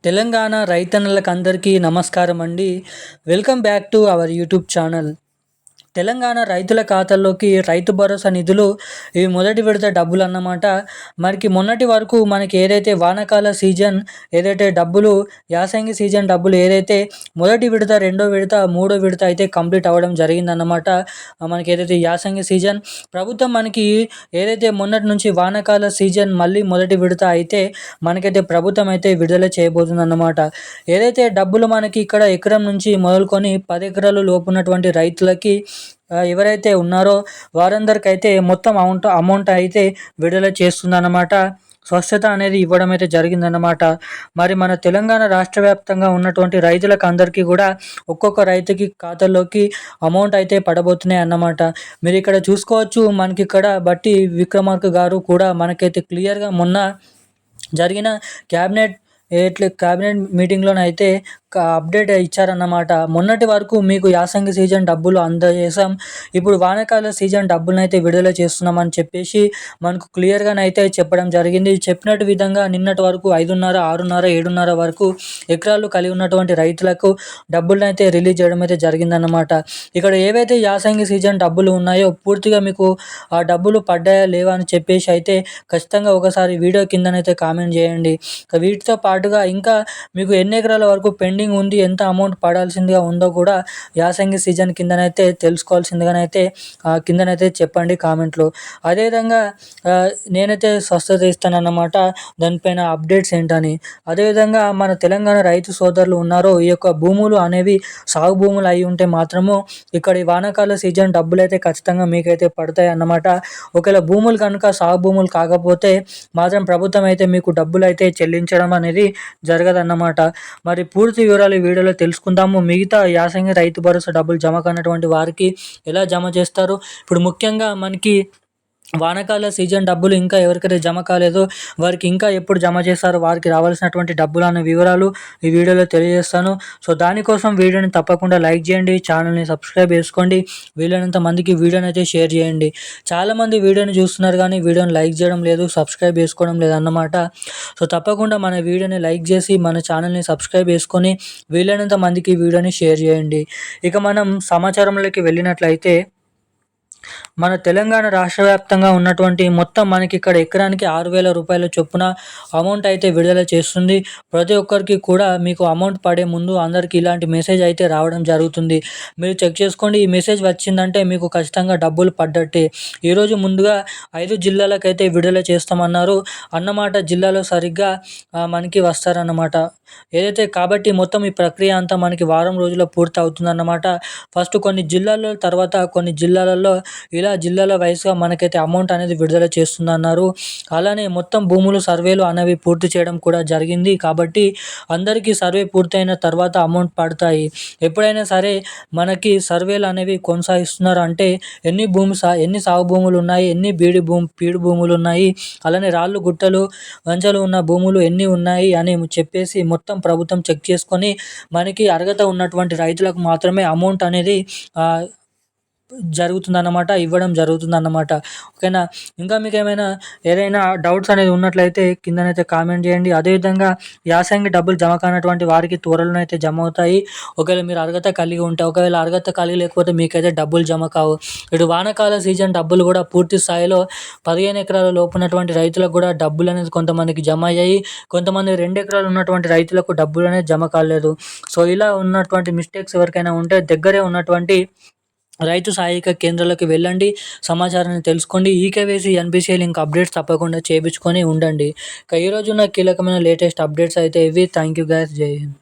తెలంగాణ రైతన్నలకందరికీ నమస్కారం అండి. Welcome back to our YouTube channel. Telangana రైతుల ఖాతాల్లోకి రైతు భరోసా నిధులు ఇవి మొదటి విడత డబ్బులు అన్నమాట. మొన్నటి వరకు మనకి ఏదైతే వానాకాల సీజన్ ఏదైతే డబ్బులు యాసంగి సీజన్ డబ్బులు ఏదైతే మొదటి విడత, రెండో విడత, మూడో విడత అయితే కంప్లీట్ అవ్వడం జరిగిందన్నమాట. మనకి ఏదైతే యాసంగి సీజన్ ప్రభుత్వం మనకి ఏదైతే మొన్నటి నుంచి వానాకాల సీజన్ మళ్ళీ మొదటి విడత అయితే మనకైతే ప్రభుత్వం అయితే విడుదల చేయబోతుందన్నమాట. ఏదైతే డబ్బులు మనకి ఇక్కడ ఎకరం నుంచి మొదలుకొని 10 ఎకరాల లోపు ఉన్నటువంటి రైతులకి ఎవరైతే ఉన్నారో వారందరికైతే మొత్తం అమౌంట్ అయితే విడుదల చేస్తుందన్నమాట. స్వచ్ఛత అనేది ఇవ్వడం అయితే జరిగిందన్నమాట. మరి మన తెలంగాణ రాష్ట్ర వ్యాప్తంగా ఉన్నటువంటి రైతులకు అందరికీ కూడా ఒక్కొక్క రైతుకి ఖాతాల్లోకి అమౌంట్ అయితే పడబోతున్నాయి అన్నమాట. మీరు ఇక్కడ చూసుకోవచ్చు, మనకి ఇక్కడ బట్టి విక్రమార్క గారు కూడా మనకైతే క్లియర్గా మొన్న జరిగిన క్యాబినెట్ మీటింగ్లోనైతే అప్డేట్ ఇచ్చారన్నమాట. మొన్నటి వరకు మీకు యాసంగి సీజన్ డబ్బులు అందజేసాం, ఇప్పుడు వానాకాల సీజన్ డబ్బులనైతే విడుదల చేస్తున్నామని చెప్పేసి మనకు క్లియర్గానైతే చెప్పడం జరిగింది. చెప్పినట్టు విధంగా నిన్నటి వరకు 5.5, 6.5, 7.5 వరకు ఎకరాలు కలిగి ఉన్నటువంటి రైతులకు డబ్బులనైతే రిలీజ్ చేయడం అయితే జరిగిందన్నమాట. ఇక్కడ ఏవైతే యాసంగి సీజన్ డబ్బులు ఉన్నాయో పూర్తిగా మీకు ఆ డబ్బులు పడ్డాయా లేవా అని చెప్పేసి అయితే ఖచ్చితంగా ఒకసారి వీడియో కిందనైతే కామెంట్ చేయండి. వీటితో పాటుగా ఇంకా మీకు ఎన్ని ఎకరాల వరకు పెండింగ్ ఉంది, ఎంత అమౌంట్ పడాల్సిందిగా ఉందో కూడా యాసంగి సీజన్ కిందనైతే తెలుసుకోవాల్సిందిగానైతే కిందనైతే చెప్పండి కామెంట్లో. అదేవిధంగా నేనైతే స్వస్థత ఇస్తానన్నమాట, దానిపైన అప్డేట్స్ ఏంటని. అదేవిధంగా మన తెలంగాణ రైతు సోదరులు ఉన్నారో ఈ యొక్క భూములు అనేవి సాగు భూములు అయి ఉంటే మాత్రము ఇక్కడ ఈ వానాకాల సీజన్ డబ్బులు అయితే ఖచ్చితంగా మీకైతే పడతాయి అన్నమాట. ఒకవేళ భూములు కనుక సాగు భూములు కాకపోతే మాత్రం ప్రభుత్వం అయితే మీకు డబ్బులు అయితే చెల్లించడం అనేది జరగదన్నమాట. మరి పూర్తి వివరాలు ఈ వీడియోలో తెలుసుకుందాము. మిగతా యాసంగి రైతు భరోసా డబ్బులు జమ కానటువంటి వారికి ఎలా జమ చేస్తారు, ఇప్పుడు ముఖ్యంగా మనకి వానాకాల సీజన్ డబ్బులు ఇంకా ఎవరికైతే జమ కాలేదో వారికి ఇంకా ఎప్పుడు జమ చేస్తారో వారికి రావాల్సినటువంటి డబ్బులు అనే వివరాలు ఈ వీడియోలో తెలియజేస్తాను. సో దానికోసం వీడియోని తప్పకుండా లైక్ చేయండి, ఛానల్ని సబ్స్క్రైబ్ చేసుకోండి, వీలైనంత మందికి వీడియోని అయితే షేర్ చేయండి. చాలామంది వీడియోని చూస్తున్నారు కానీ వీడియోని లైక్ చేయడం లేదు, సబ్స్క్రైబ్ చేసుకోవడం లేదు అన్నమాట. సో తప్పకుండా మన వీడియోని లైక్ చేసి మన ఛానల్ని సబ్స్క్రైబ్ చేసుకొని వీలైనంత మందికి వీడియోని షేర్ చేయండి. ఇక మనం సమాచారంలోకి వెళ్ళినట్లయితే మన తెలంగాణ రాష్ట్ర వ్యాప్తంగా ఉన్నటువంటి మొత్తం మనకి ఇక్కడ ఎకరానికి 6,000 రూపాయల చొప్పున అమౌంట్ అయితే విడుదల చేస్తుంది. ప్రతి ఒక్కరికి కూడా మీకు అమౌంట్ పడే ముందు అందరికీ ఇలాంటి మెసేజ్ అయితే రావడం జరుగుతుంది. మీరు చెక్ చేసుకోండి, ఈ మెసేజ్ వచ్చిందంటే మీకు ఖచ్చితంగా డబ్బులు పడ్డట్టే. ఈరోజు ముందుగా 5 జిల్లాలకైతే విడుదల చేస్తామన్నారు అన్నమాట. జిల్లాలో సరిగ్గా మనకి వస్తారన్నమాట ఏదైతే. కాబట్టి మొత్తం ఈ ప్రక్రియ అంతా మనకి వారం రోజుల్లో పూర్తి అవుతుందన్నమాట. ఫస్ట్ కొన్ని జిల్లాల్లో, తర్వాత కొన్ని జిల్లాలలో ఇలా జిల్లాల వైస్గా మనకైతే అమౌంట్ అనేది విడుదల చేస్తుందన్నారు. అలానే మొత్తం భూములు సర్వేలు అనేవి పూర్తి చేయడం కూడా జరిగింది. కాబట్టి అందరికీ సర్వే పూర్తయిన తర్వాత అమౌంట్ పడతాయి. ఎప్పుడైనా సరే మనకి సర్వేలు అనేవి కొనసాగిస్తున్నారు అంటే ఎన్ని సాగు భూములు ఉన్నాయి, ఎన్ని పీడు భూములు ఉన్నాయి, అలానే రాళ్ళు గుట్టలు వంచలు ఉన్న భూములు ఎన్ని ఉన్నాయి అని చెప్పేసి మొత్తం ప్రభుత్వం చెక్ చేసుకొని మనకి అర్హత ఉన్నటువంటి రైతులకు మాత్రమే అమౌంట్ అనేది ఇవ్వడం జరుగుతుందన్నమాట. ఓకేనా. ఇంకా మీకు ఏదైనా డౌట్స్ అనేది ఉన్నట్లయితే కిందనైతే కామెంట్ చేయండి. అదేవిధంగా యాసంగి డబ్బులు జమ కానటువంటి వారికి త్వరలో అయితే జమ అవుతాయి. ఒకవేళ మీరు అర్హత కలిగి ఉంటే, ఒకవేళ అర్హత కలిగి లేకపోతే మీకైతే డబ్బులు జమ కావు. ఇటు వానాకాల సీజన్ డబ్బులు కూడా పూర్తి స్థాయిలో 15 ఎకరాల లోపు ఉన్నటువంటి రైతులకు కూడా డబ్బులు అనేది కొంతమందికి జమ అయ్యాయి, కొంతమంది 2 ఎకరాలు ఉన్నటువంటి రైతులకు డబ్బులు అనేది జమ కాలేదు. సో ఇలా ఉన్నటువంటి మిస్టేక్స్ ఎవరికైనా ఉంటే దగ్గరే ఉన్నటువంటి రైతు సహాయక కేంద్రాలకు వెళ్ళండి, సమాచారాన్ని తెలుసుకోండి. ఈకేవైసీ, ఎన్పిసిఐ లింక్ అప్డేట్స్ తప్పకుండా చేయించుకొని ఉండండి. ఈరోజు ఉన్న కీలకమైన లేటెస్ట్ అప్డేట్స్ అయితే ఇవి. Thank you guys. జై హింద్.